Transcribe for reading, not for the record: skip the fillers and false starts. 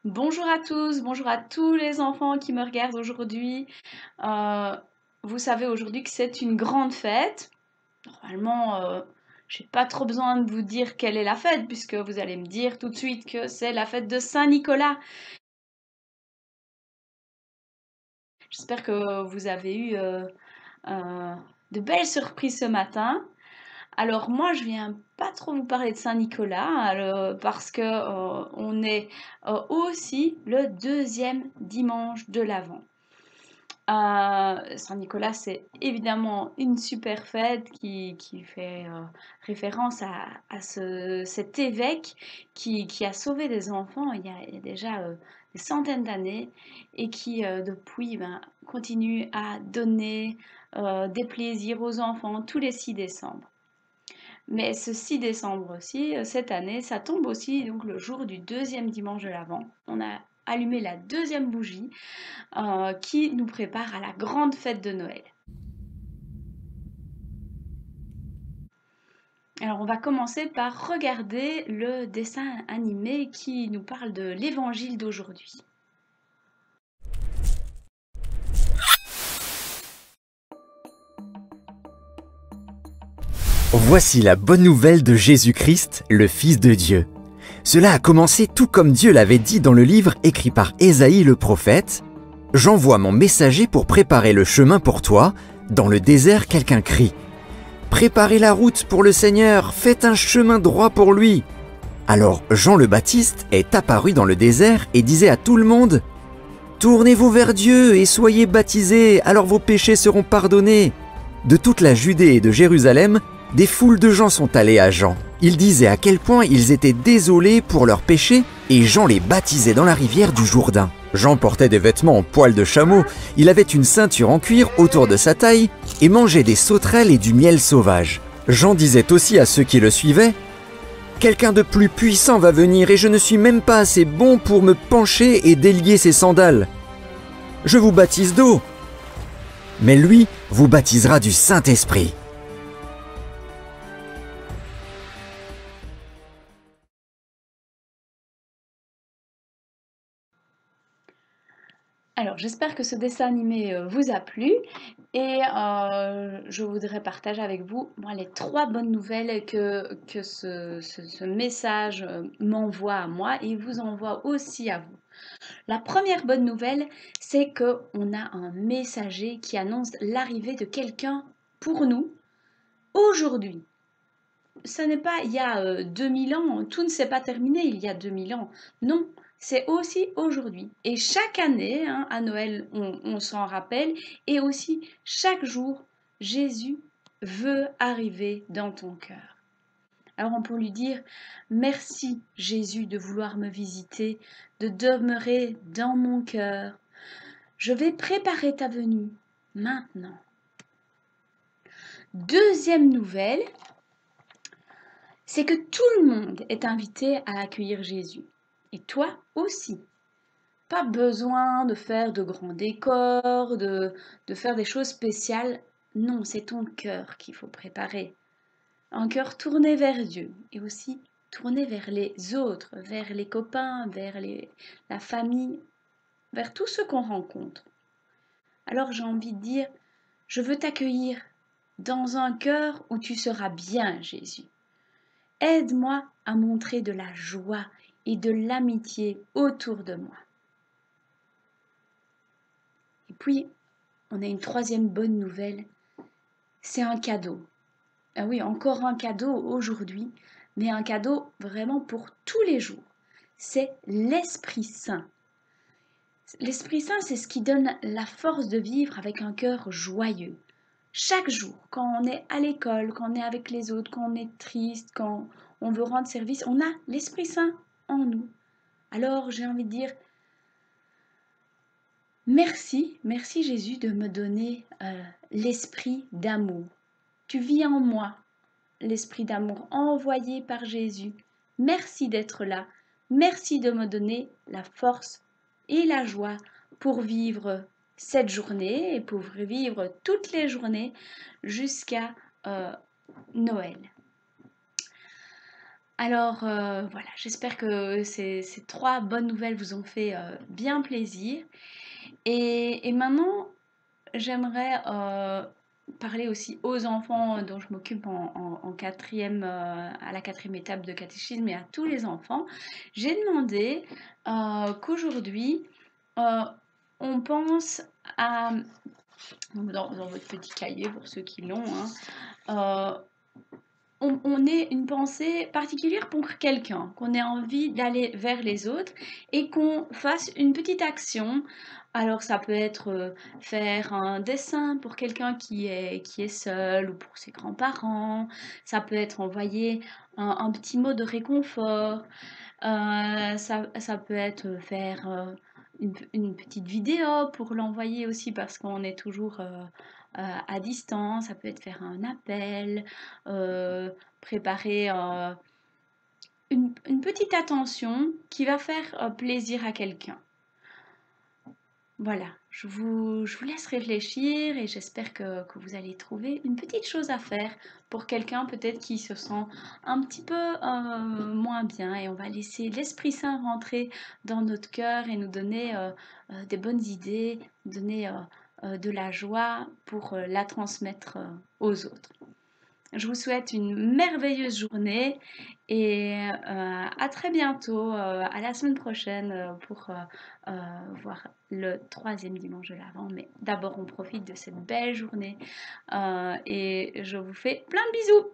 Bonjour à tous les enfants qui me regardent aujourd'hui. Euh, Vous savez aujourd'hui que c'est une grande fête. Normalement, j'ai pas trop besoin de vous dire quelle est la fête, puisque vous allez me dire tout de suite que c'est la fête de Saint-Nicolas. J'espère que vous avez eu euh, de belles surprises ce matin. Alors moi, je viens pas trop vous parler de Saint-Nicolas, parce que on est aussi le deuxième dimanche de l'Avent. Saint-Nicolas, c'est évidemment une super fête qui fait référence à cet évêque qui a sauvé des enfants il y a déjà des centaines d'années et qui depuis continue à donner des plaisirs aux enfants tous les 6 décembre. Mais ce 6 décembre aussi, cette année, ça tombe aussi donc le jour du deuxième dimanche de l'Avent. On a allumé la deuxième bougie qui nous prépare à la grande fête de Noël. Alors on va commencer par regarder le dessin animé qui nous parle de l'évangile d'aujourd'hui. Voici la bonne nouvelle de Jésus-Christ, le Fils de Dieu. Cela a commencé tout comme Dieu l'avait dit dans le livre écrit par Ésaïe le prophète. « J'envoie mon messager pour préparer le chemin pour toi. Dans le désert, quelqu'un crie. Préparez la route pour le Seigneur, faites un chemin droit pour lui. » Alors Jean le Baptiste est apparu dans le désert et disait à tout le monde « Tournez-vous vers Dieu et soyez baptisés, alors vos péchés seront pardonnés. » De toute la Judée et de Jérusalem, des foules de gens sont allés à Jean. Ils disaient à quel point ils étaient désolés pour leurs péchés et Jean les baptisait dans la rivière du Jourdain. Jean portait des vêtements en poil de chameau, il avait une ceinture en cuir autour de sa taille et mangeait des sauterelles et du miel sauvage. Jean disait aussi à ceux qui le suivaient « Quelqu'un de plus puissant va venir et je ne suis même pas assez bon pour me pencher et délier ses sandales. Je vous baptise d'eau, mais lui vous baptisera du Saint-Esprit. » Alors j'espère que ce dessin animé vous a plu et je voudrais partager avec vous moi, les 3 bonnes nouvelles que ce message m'envoie à moi et vous envoie aussi à vous. La première bonne nouvelle, c'est qu'on a un messager qui annonce l'arrivée de quelqu'un pour nous aujourd'hui. Ce n'est pas il y a 2000 ans, tout ne s'est pas terminé il y a 2000 ans. Non, c'est aussi aujourd'hui. Et chaque année, à Noël, on s'en rappelle. Et aussi, chaque jour, Jésus veut arriver dans ton cœur. Alors on peut lui dire, merci Jésus de vouloir me visiter, de demeurer dans mon cœur. Je vais préparer ta venue maintenant. Deuxième nouvelle, c'est que tout le monde est invité à accueillir Jésus. Et toi aussi. Pas besoin de faire de grands décors, de faire des choses spéciales. Non, c'est ton cœur qu'il faut préparer. Un cœur tourné vers Dieu et aussi tourné vers les autres, vers les copains, vers la famille, vers tous ceux qu'on rencontre. Alors j'ai envie de dire, je veux t'accueillir dans un cœur où tu seras bien, Jésus. Aide-moi à montrer de la joie et de l'amitié autour de moi. Et puis, on a une troisième bonne nouvelle, c'est un cadeau. Ah oui, encore un cadeau aujourd'hui, mais un cadeau vraiment pour tous les jours. C'est l'Esprit Saint. L'Esprit Saint, c'est ce qui donne la force de vivre avec un cœur joyeux. Chaque jour, quand on est à l'école, quand on est avec les autres, quand on est triste, quand on veut rendre service, on a l'Esprit Saint en nous. Alors j'ai envie de dire, merci, merci Jésus de me donner l'esprit d'amour. Tu vis en moi, l'esprit d'amour envoyé par Jésus. Merci d'être là. Merci de me donner la force et la joie pour vivre cette journée et pour vivre toutes les journées jusqu'à Noël. Alors voilà, j'espère que ces 3 bonnes nouvelles vous ont fait, bien plaisir et maintenant j'aimerais, parler aussi aux enfants dont je m'occupe en 4e, à la 4e étape de catéchisme et à tous les enfants. J'ai demandé, qu'aujourd'hui, heu, on pense à donc dans votre petit cahier pour ceux qui l'ont, hein, on ait une pensée particulière pour quelqu'un, qu'on ait envie d'aller vers les autres et qu'on fasse une petite action. Alors ça peut être faire un dessin pour quelqu'un qui est seul ou pour ses grands-parents. Ça peut être envoyer un petit mot de réconfort. Ça peut être faire une petite vidéo pour l'envoyer aussi parce qu'on est toujours à distance. Ça peut être faire un appel, préparer une petite attention qui va faire plaisir à quelqu'un. Voilà, je vous laisse réfléchir et j'espère que vous allez trouver une petite chose à faire pour quelqu'un peut-être qui se sent un petit peu moins bien et on va laisser l'Esprit Saint rentrer dans notre cœur et nous donner des bonnes idées, donner de la joie pour la transmettre aux autres. Je vous souhaite une merveilleuse journée et à très bientôt, à la semaine prochaine pour voir le 3e dimanche de l'Avent. Mais d'abord, on profite de cette belle journée et je vous fais plein de bisous.